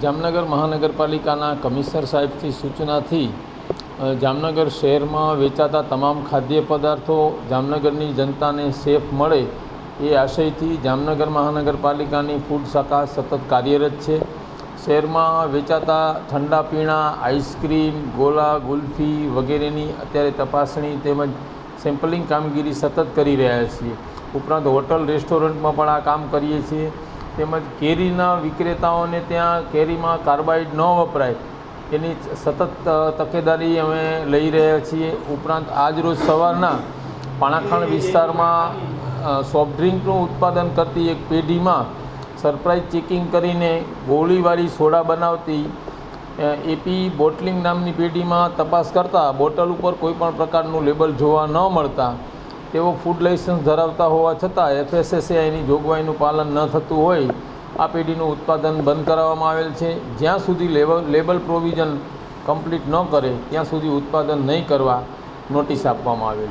જામનગર મહાનગરપાલિકાના કમિશનર સાહેબથી સૂચનાથી જામનગર શહેરમાં વેચાતા તમામ ખાદ્ય પદાર્થો જામનગરની જનતાને સેફ મળે એ આશયથી જામનગર મહાનગરપાલિકાની ફૂડ શાખા સતત કાર્યરત છે। શહેરમાં વેચાતા ઠંડા પીણા, આઈસ્ક્રીમ, ગોલા, ગુલ્ફી વગેરેની અત્યારે તપાસણી તેમજ સેમ્પલિંગ કામગીરી સતત કરી રહ્યા છીએ। ઉપરાંત હોટલ રેસ્ટોરન્ટમાં પણ આ કામ કરીએ છીએ। તેમજ કેરીના વિક્રેતાઓને ત્યાં કેરીમાં કાર્બાઇડ ન વપરાય એની સતત તકેદારી અમે લઈ રહ્યા છીએ। ઉપરાંત આજરોજ સવારના પાણાખાણ વિસ્તારમાં સોફ્ટ ડ્રિંકનું ઉત્પાદન કરતી એક પેઢીમાં સરપ્રાઇઝ ચેકિંગ કરીને ગોળીવાળી સોડા બનાવતી એપી બોટલિંગ નામની પેઢીમાં તપાસ કરતાં બોટલ ઉપર કોઈપણ પ્રકારનું લેબલ જોવા ન મળતા તેઓ ફૂડ લાઇસન્સ ધરાવતા હોવા છતાં FSSAIની જોગવાઈનું પાલન ન થતું હોય આ પેઢીનું ઉત્પાદન બંધ કરાવવામાં આવેલ છે। જ્યાં સુધી લેબલ પ્રોવિઝન કમ્પ્લીટ ન કરે ત્યાં સુધી ઉત્પાદન નહીં કરવા નોટિસ આપવામાં આવેલ છે।